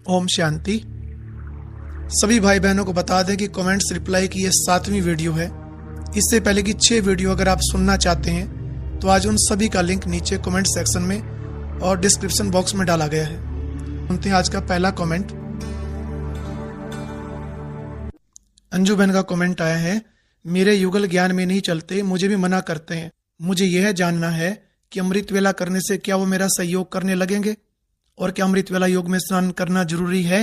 ओम शांति। सभी भाई बहनों को बता दें कि कमेंट्स रिप्लाई की यह 7वीं वीडियो है। इससे पहले की 6 वीडियो अगर आप सुनना चाहते हैं तो आज उन सभी का लिंक नीचे कमेंट सेक्शन में और डिस्क्रिप्शन बॉक्स में डाला गया है। सुनते हैं आज का पहला कमेंट। अंजू बहन का कमेंट आया है, मेरे युगल ज्ञान में नहीं चलते, मुझे भी मना करते हैं। मुझे यह जानना है कि अमृत वेला करने से क्या वो मेरा सहयोग करने लगेंगे और क्या अमृत वेला योग में स्नान करना जरूरी है।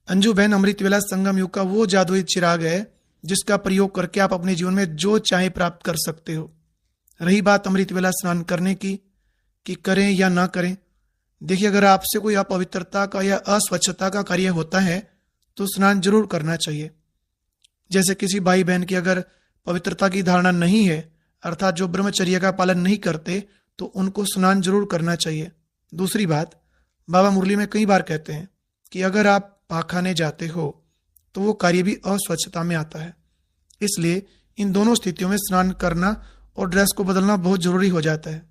अंजू बहन, अमृत वेला संगम युग का वो जादुई चिराग है जिसका प्रयोग करके आप अपने जीवन में जो चाहे प्राप्त कर सकते हो। रही बात अमृत वेला स्नान करने की कि करें या ना करें, देखिए, अगर आपसे कोई अपवित्रता का या अस्वच्छता का कार्य होता है तो स्नान जरूर करना चाहिए। जैसे किसी भाई बहन की अगर पवित्रता की धारणा नहीं है, अर्थात जो ब्रह्मचर्य का पालन नहीं करते, तो उनको स्नान जरूर करना चाहिए। दूसरी बात, बाबा मुरली में कई बार कहते हैं कि अगर आप पाखाने जाते हो तो वो कार्य भी अस्वच्छता में आता है। इसलिए इन दोनों स्थितियों में स्नान करना और ड्रेस को बदलना बहुत जरूरी हो जाता है।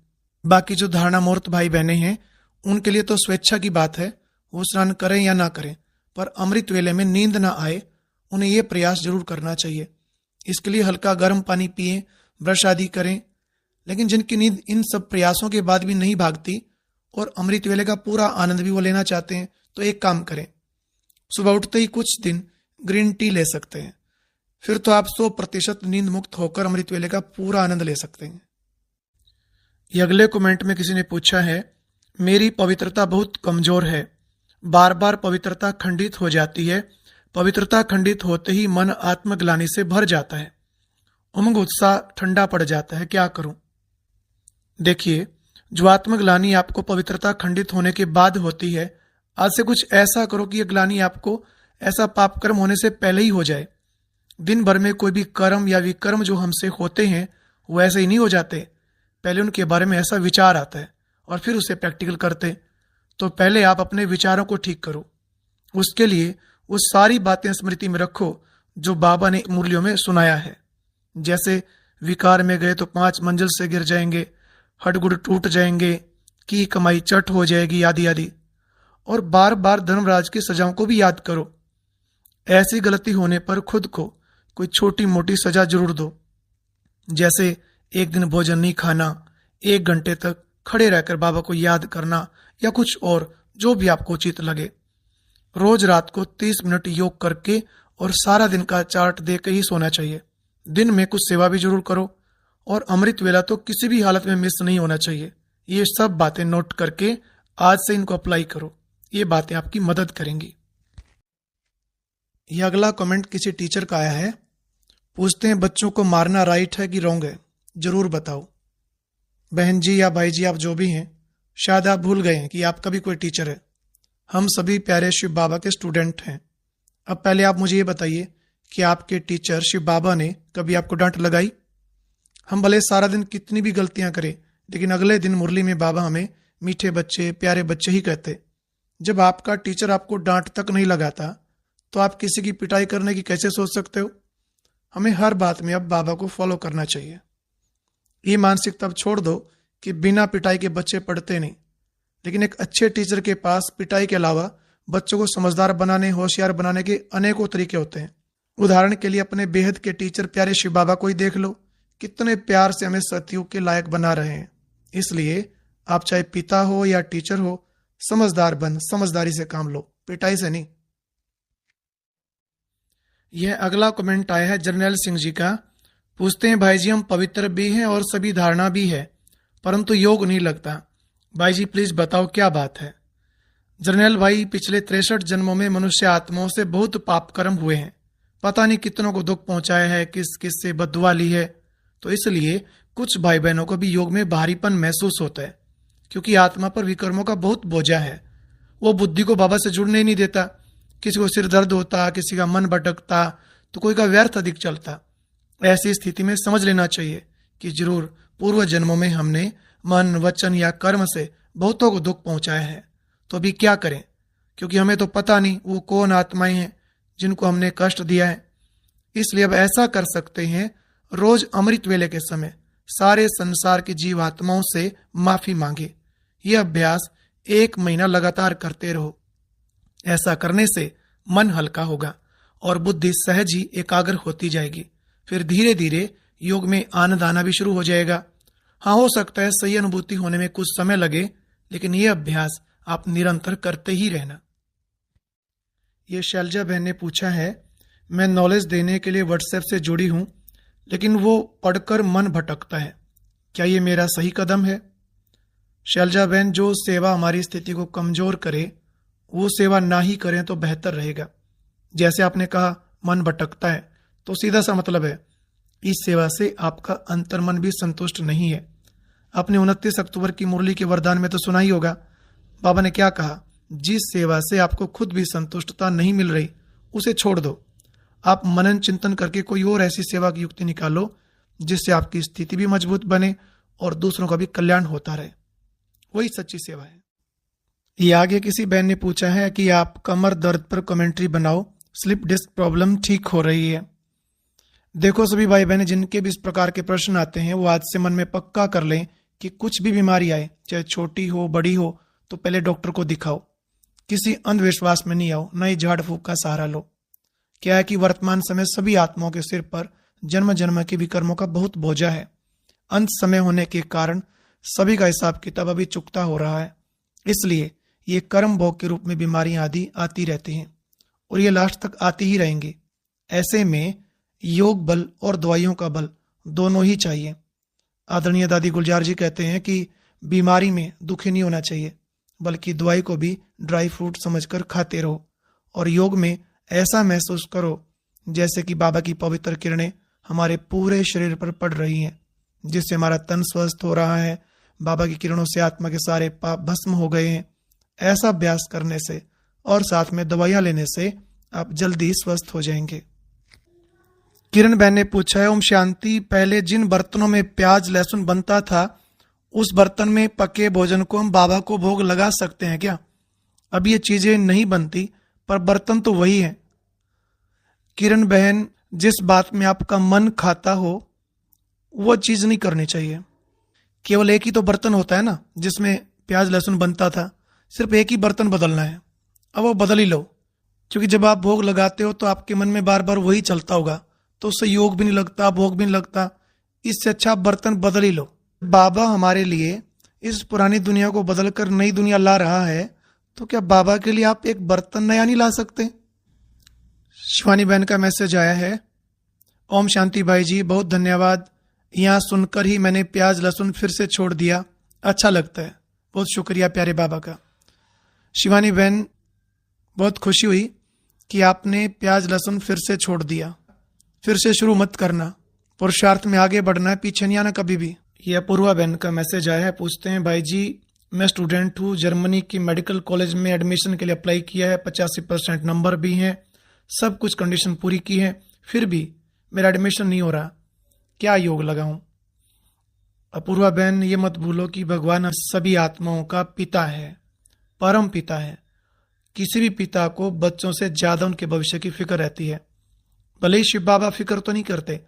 बाकी जो धारणा मूर्त भाई बहने हैं उनके लिए तो स्वेच्छा की बात है, वो स्नान करें या ना करें, पर अमृत वेले में नींद ना आए उन्हें ये प्रयास जरूर करना चाहिए। इसके लिए हल्का गर्म पानी पिएं, ब्रश आदि करें। लेकिन जिनकी नींद इन सब प्रयासों के बाद भी नहीं भागती और अमृत वेले का पूरा आनंद भी वो लेना चाहते हैं, तो एक काम करें, सुबह उठते ही कुछ दिन ग्रीन टी ले सकते हैं। फिर तो आप 100% नींद मुक्त होकर अमृत वेले का पूरा आनंद ले सकते हैं। ये अगले कमेंट में किसी ने पूछा है, मेरी पवित्रता बहुत कमजोर है, बार बार पवित्रता खंडित हो जाती है। पवित्रता खंडित होते ही मन आत्मग्लानि से भर जाता है, उमंग उत्साह ठंडा पड़ जाता है, क्या करूं। देखिए, जो आत्मग्लानि आपको पवित्रता खंडित होने के बाद होती है, आज से कुछ ऐसा करो कि यह ग्लानि आपको ऐसा पाप कर्म होने से पहले ही हो जाए। दिन भर में कोई भी कर्म या विकर्म जो हमसे होते हैं वो ऐसे ही नहीं हो जाते, पहले उनके बारे में ऐसा विचार आता है और फिर उसे प्रैक्टिकल करते। तो पहले आप अपने विचारों को ठीक करो। उसके लिए वो सारी बातें स्मृति में रखो जो बाबा ने मुरलियों में सुनाया है। जैसे विकार में गए तो 5 मंजिल से गिर जाएंगे, हडगुड टूट जाएंगे, की कमाई चट हो जाएगी, आदि आदि। और बार बार धर्मराज की सजाओं को भी याद करो। ऐसी गलती होने पर खुद को कोई छोटी मोटी सजा जरूर दो, जैसे एक दिन भोजन नहीं खाना, 1 घंटे तक खड़े रहकर बाबा को याद करना, या कुछ और जो भी आपको उचित लगे। रोज रात को 30 मिनट योग करके और सारा दिन का चार्ट देकर ही सोना चाहिए। दिन में कुछ सेवा भी जरूर करो और अमृत वेला तो किसी भी हालत में मिस नहीं होना चाहिए। ये सब बातें नोट करके आज से इनको अप्लाई करो, ये बातें आपकी मदद करेंगी। यह अगला कमेंट किसी टीचर का आया है। पूछते हैं, बच्चों को मारना राइट है कि रॉन्ग है, जरूर बताओ। बहन जी या भाई जी, आप जो भी हैं, शायद आप भूल गए हैं कि आपका भी कोई टीचर है। हम सभी प्यारे शिव बाबा के स्टूडेंट हैं। अब पहले आप मुझे ये बताइए कि आपके टीचर शिव बाबा ने कभी आपको डांट लगाई? हम भले सारा दिन कितनी भी गलतियां करें, लेकिन अगले दिन मुरली में बाबा हमें मीठे बच्चे, प्यारे बच्चे ही कहते। जब आपका टीचर आपको डांट तक नहीं लगाता तो आप किसी की पिटाई करने की कैसे सोच सकते हो। हमें हर बात में अब बाबा को फॉलो करना चाहिए। ये मानसिकता अब छोड़ दो कि बिना पिटाई के बच्चे पढ़ते नहीं, लेकिन एक अच्छे टीचर के पास पिटाई के अलावा बच्चों को समझदार बनाने, होशियार बनाने के अनेकों तरीके होते हैं। उदाहरण के लिए अपने बेहद के टीचर प्यारे शिव बाबा को ही देख लो, कितने प्यार से हमें सतयुग के लायक बना रहे हैं। इसलिए आप चाहे पिता हो या टीचर हो, समझदार बन, समझदारी से काम लो, पिटाई से नहीं। यह अगला कमेंट आया है जर्नैल सिंह जी का। पूछते हैं, भाई जी हम पवित्र भी हैं और सभी धारणा भी है, परंतु योग नहीं लगता। भाई जी प्लीज बताओ क्या बात है। जर्नैल भाई, पिछले 63 जन्मों में मनुष्य आत्माओं से बहुत पाप कर्म हुए हैं, पता नहीं कितनों को दुख पहुंचाया है, किस किस से बददुआ ली है। तो इसलिए कुछ भाई बहनों को भी योग में भारीपन महसूस होता है, क्योंकि आत्मा पर विकर्मों का बहुत बोझा है। वो बुद्धि को बाबा से जुड़ने ही नहीं देता। किसी को सिर दर्द होता, किसी का मन भटकता, तो कोई का व्यर्थ अधिक चलता। ऐसी स्थिति में समझ लेना चाहिए कि जरूर पूर्व जन्मों में हमने मन, वचन या कर्म से बहुतों को दुख पहुंचाया है। तो अभी क्या करें, क्योंकि हमें तो पता नहीं वो कौन आत्माएं हैं जिनको हमने कष्ट दिया है। इसलिए अब ऐसा कर सकते हैं, रोज अमृत वेले के समय सारे संसार की जीवात्माओं से माफी मांगे। यह अभ्यास 1 महीना लगातार करते रहो। ऐसा करने से मन हल्का होगा और बुद्धि सहज ही एकाग्र होती जाएगी। फिर धीरे धीरे योग में आनंद आना भी शुरू हो जाएगा। हाँ, हो सकता है सही अनुभूति होने में कुछ समय लगे, लेकिन ये अभ्यास आप निरंतर करते ही रहना। ये शैलजा बहन ने पूछा है, मैं नॉलेज देने के लिए व्हाट्सएप से जुड़ी हूं, लेकिन वो पढ़कर मन भटकता है, क्या ये मेरा सही कदम है? शैलजा बहन, जो सेवा हमारी स्थिति को कमजोर करे वो सेवा ना ही करें तो बेहतर रहेगा। जैसे आपने कहा मन भटकता है, तो सीधा सा मतलब है इस सेवा से आपका अंतर्मन भी संतुष्ट नहीं है। आपने 29 अक्टूबर की मुरली के वरदान में तो सुना ही होगा, बाबा ने क्या कहा, जिस सेवा से आपको खुद भी संतुष्टता नहीं मिल रही उसे छोड़ दो। आप मनन चिंतन करके कोई और ऐसी सेवा की युक्ति निकालो जिससे आपकी स्थिति भी मजबूत बने और दूसरों का भी कल्याण होता रहे। वही सच्ची सेवा है। ये आगे किसी बहन ने पूछा है कि आप कमर दर्द पर कमेंट्री बनाओ, स्लिप डिस्क प्रॉब्लम ठीक हो रही है। देखो सभी भाई बहन, जिनके भी इस प्रकार के प्रश्न आते हैं वो आज से मन में पक्का कर लें कि कुछ भी बीमारी आए, चाहे छोटी हो बड़ी हो, तो पहले डॉक्टर को दिखाओ। किसी अंधविश्वास में नहीं आओ, न ही झाड़ फूक का सहारा लो। क्या है कि वर्तमान समय सभी आत्माओं के सिर पर जन्म जन्म के विकर्मों का बहुत बोझा है। अंत समय होने के कारण सभी का हिसाब किताब अभी चुकता हो रहा है। इसलिए ये कर्म भोग के रूप में बीमारियां आदि आती रहती हैं और ये लास्ट तक आती ही रहेंगी। ऐसे में योग बल और दवाइयों का बल दोनों ही चाहिए। आदरणीय दादी गुलजार जी कहते हैं कि बीमारी में दुखी नहीं होना चाहिए, बल्कि दवाई को भी ड्राई फ्रूट समझकर खाते रहो और योग में ऐसा महसूस करो जैसे कि बाबा की पवित्र किरणें हमारे पूरे शरीर पर पड़ रही हैं, जिससे हमारा तन स्वस्थ हो रहा है। बाबा की किरणों से आत्मा के सारे पाप भस्म हो गए हैं। ऐसा अभ्यास करने से और साथ में दवाइयां लेने से आप जल्दी स्वस्थ हो जाएंगे। किरण बहन ने पूछा है, ओम शांति, पहले जिन बर्तनों में प्याज लहसुन बनता था उस बर्तन में पके भोजन को हम बाबा को भोग लगा सकते हैं क्या? अब ये चीजें नहीं बनती पर बर्तन तो वही है। किरण बहन, जिस बात में आपका मन खाता हो वो चीज नहीं करनी चाहिए। केवल एक ही तो बर्तन होता है ना जिसमें प्याज लहसुन बनता था, सिर्फ एक ही बर्तन बदलना है। अब वो बदल ही लो, क्योंकि जब आप भोग लगाते हो तो आपके मन में बार बार वही चलता होगा, तो उससे योग भी नहीं लगता, भोग भी नहीं लगता। इससे अच्छा आप बर्तन बदल ही लो। बाबा हमारे लिए इस पुरानी दुनिया को बदलकर नई दुनिया ला रहा है, तो क्या बाबा के लिए आप एक बर्तन नया नहीं ला सकते? शिवानी बहन का मैसेज आया है, ओम शांति भाई जी, बहुत धन्यवाद। यहाँ सुनकर ही मैंने प्याज लहसुन फिर से छोड़ दिया, अच्छा लगता है। बहुत शुक्रिया प्यारे बाबा का। शिवानी बहन, बहुत खुशी हुई कि आपने प्याज लहसुन फिर से छोड़ दिया। फिर से शुरू मत करना, पुरुषार्थ में आगे बढ़ना है, पीछे नहीं आना कभी भी। ये अपूर्वा बहन का मैसेज आया है, पूछते हैं, भाई जी मैं स्टूडेंट हूँ, जर्मनी की मेडिकल कॉलेज में एडमिशन के लिए अप्लाई किया है, 85% नंबर भी हैं, सब कुछ कंडीशन पूरी की है, फिर भी मेरा एडमिशन नहीं हो रहा, क्या योग लगाऊं? अपूर्वा बहन, ये मत भूलो कि भगवान सभी आत्माओं का पिता है, परम पिता है। किसी भी पिता को बच्चों से ज्यादा उनके भविष्य की फिक्र रहती है। भले ही शिव बाबा फिक्र तो नहीं करते,